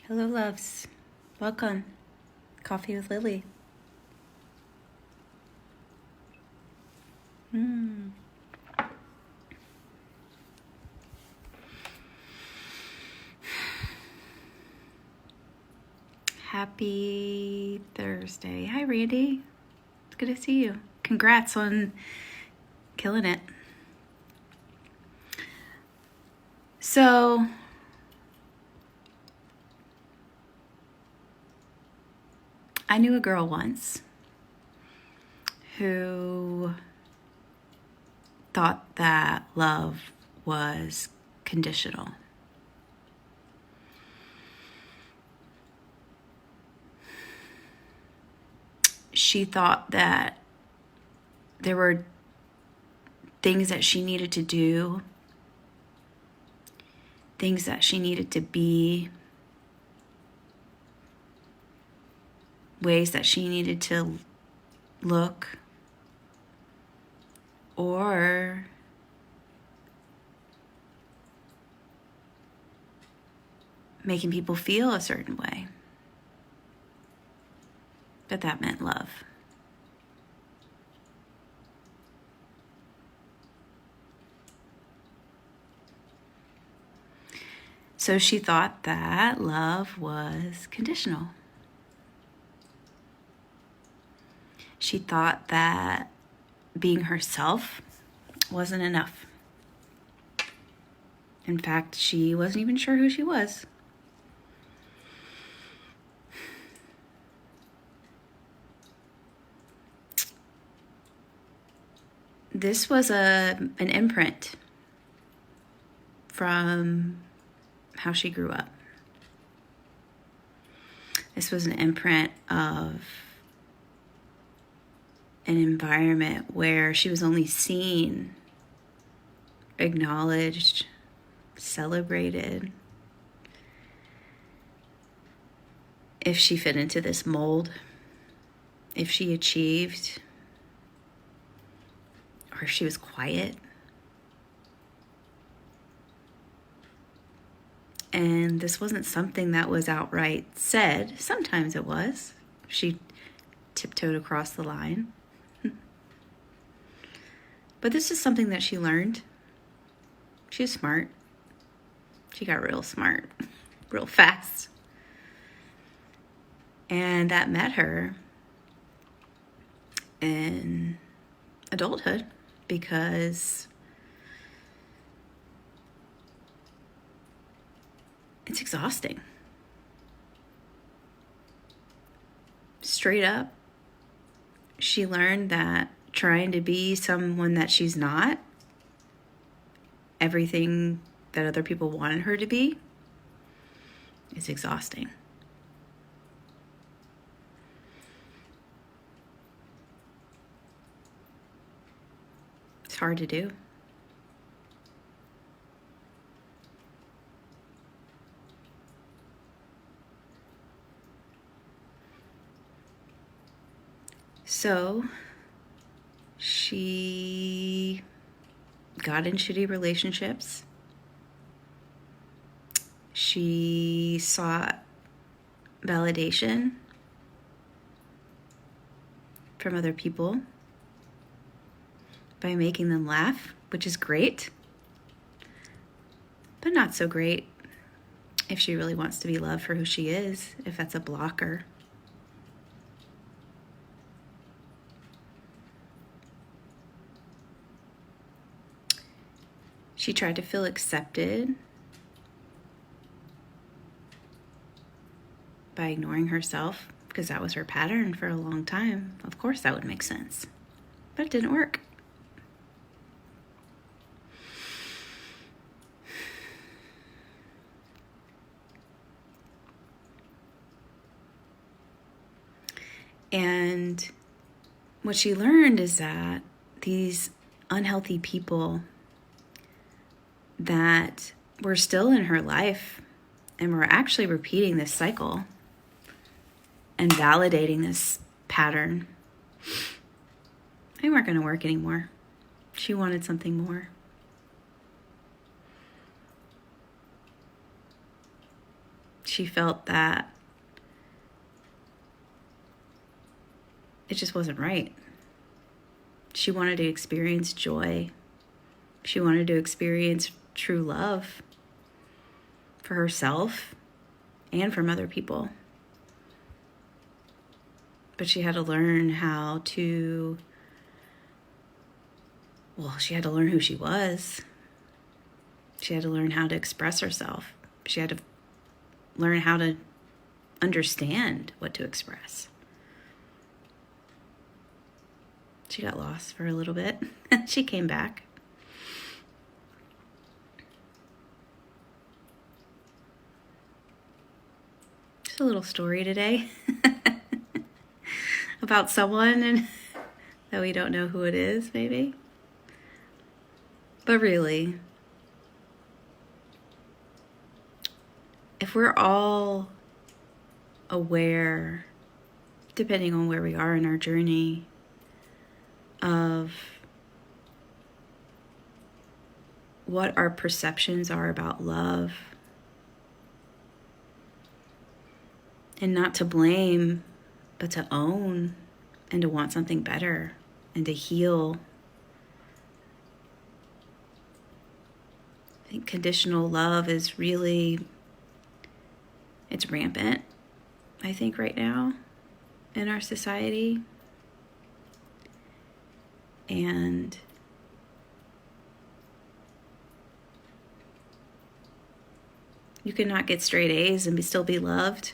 Hello, loves. Welcome. Coffee with Lilli. Happy Thursday. Hi, Randy. It's good to see you. Congrats on killing it. So, I knew a girl once who thought that love was conditional. She thought that there were things that she needed to do, things that she needed to be, ways that she needed to look, or making people feel a certain way. But that meant love. So she thought that love was conditional. She thought that being herself wasn't enough. In fact, she wasn't even sure who she was. This was an imprint from how she grew up. This was an imprint of an environment where she was only seen, acknowledged, celebrated if she fit into this mold, if she achieved, or if she was quiet. And this wasn't something that was outright said. Sometimes it was. She tiptoed across the line. But this is something that she learned. She was smart. She got real smart, real fast. And that met her in adulthood because it's exhausting. Straight up, she learned that trying to be someone that she's not, everything that other people wanted her to be, is exhausting. It's hard to do. So she got in shitty relationships. She sought validation from other people by making them laugh, which is great, but not so great if she really wants to be loved for who she is, if that's a blocker. She tried to feel accepted by ignoring herself because that was her pattern for a long time. Of course, that would make sense, but it didn't work. And what she learned is that these unhealthy people that were still in her life and were actually repeating this cycle and validating this pattern, they weren't going to work anymore. She wanted something more. she felt that it just wasn't right. She wanted to experience joy. She wanted to experience true love for herself and from other people. But she had to learn how to, she had to learn who she was. She had to learn how to express herself. She had to learn how to understand what to express. She got lost for a little bit. She came back. Just a little story today about someone and that we don't know who it is, maybe. But really, if we're all aware, depending on where we are in our journey, of what our perceptions are about love, and not to blame, but to own and to want something better and to heal. I think conditional love is really, it's rampant, I think, right now in our society. And you cannot get straight A's and still be loved.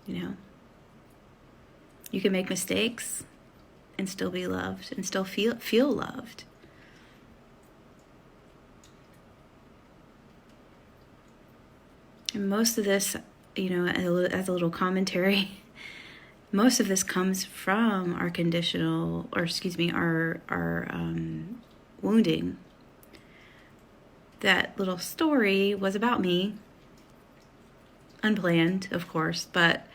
You know, you can make mistakes and still be loved and still feel loved. And most of this, you know, as a little commentary, most of this comes from our conditional, or excuse me, our wounding. That little story was about me. Unplanned, of course, but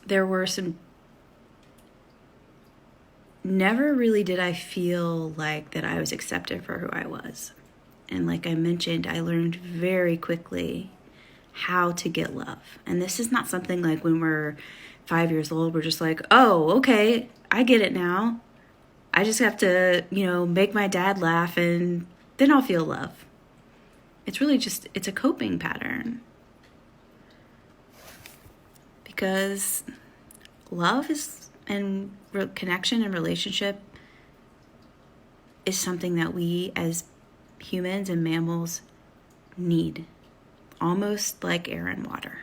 there were some... Never really did I feel like that I was accepted for who I was. And like I mentioned, I learned very quickly how to get love. And this is not something like when we're 5 years old, we're just like, oh, okay, I get it now. I just have to, you know, make my dad laugh and then I'll feel love. It's really just, it's a coping pattern. Because love is, and connection and relationship is something that we as humans and mammals need. Almost like air and water.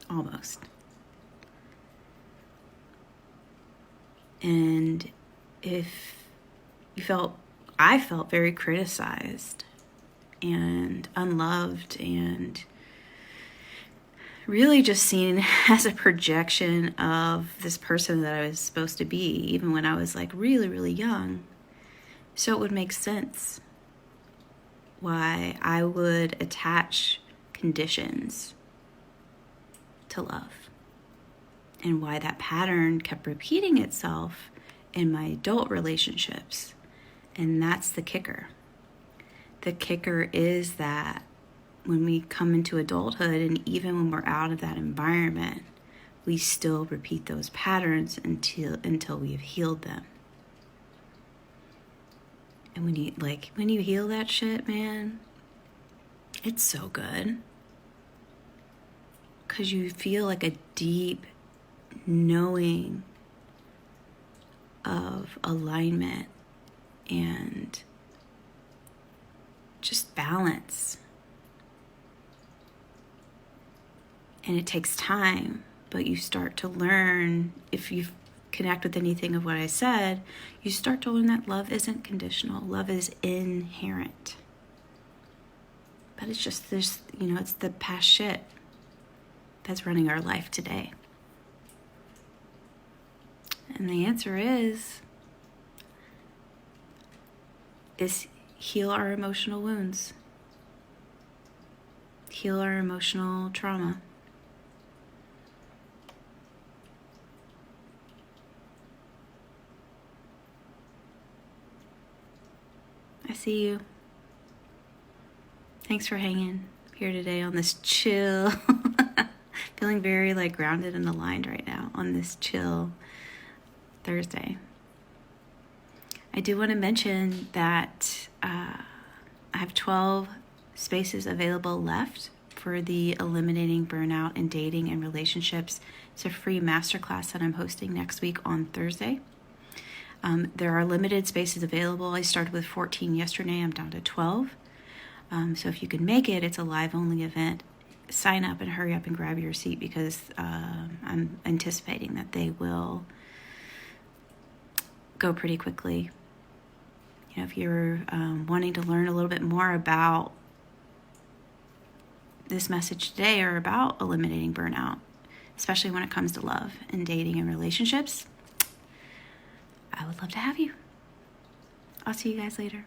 Almost. And if you I felt very criticized and unloved and really just seen as a projection of this person that I was supposed to be, even when I was like really, really young. So it would make sense why I would attach conditions to love, and why that pattern kept repeating itself in my adult relationships. And that's the kicker. The kicker is that when we come into adulthood, and even when we're out of that environment, we still repeat those patterns until we have healed them. And when you heal that shit, man, it's so good. Because you feel like a deep knowing of alignment and just balance. And it takes time, but you start to learn, if you connect with anything of what I said, you start to learn that love isn't conditional. Love is inherent. But it's just this, it's the past shit that's running our life today. And the answer is heal our emotional wounds. Heal our emotional trauma. I see you. Thanks for hanging here today on this chill. Feeling very like grounded and aligned right now on this chill Thursday. I do want to mention that I have 12 spaces available left for the Eliminating Burnout in Dating and Relationships. It's a free masterclass that I'm hosting next week on Thursday. There are limited spaces available. I started with 14 yesterday. I'm down to 12. So if you can make it, it's a live-only event. Sign up and hurry up and grab your seat because I'm anticipating that they will go pretty quickly. You know, if you're wanting to learn a little bit more about this message today or about eliminating burnout, especially when it comes to love and dating and relationships, I would love to have you. I'll see you guys later.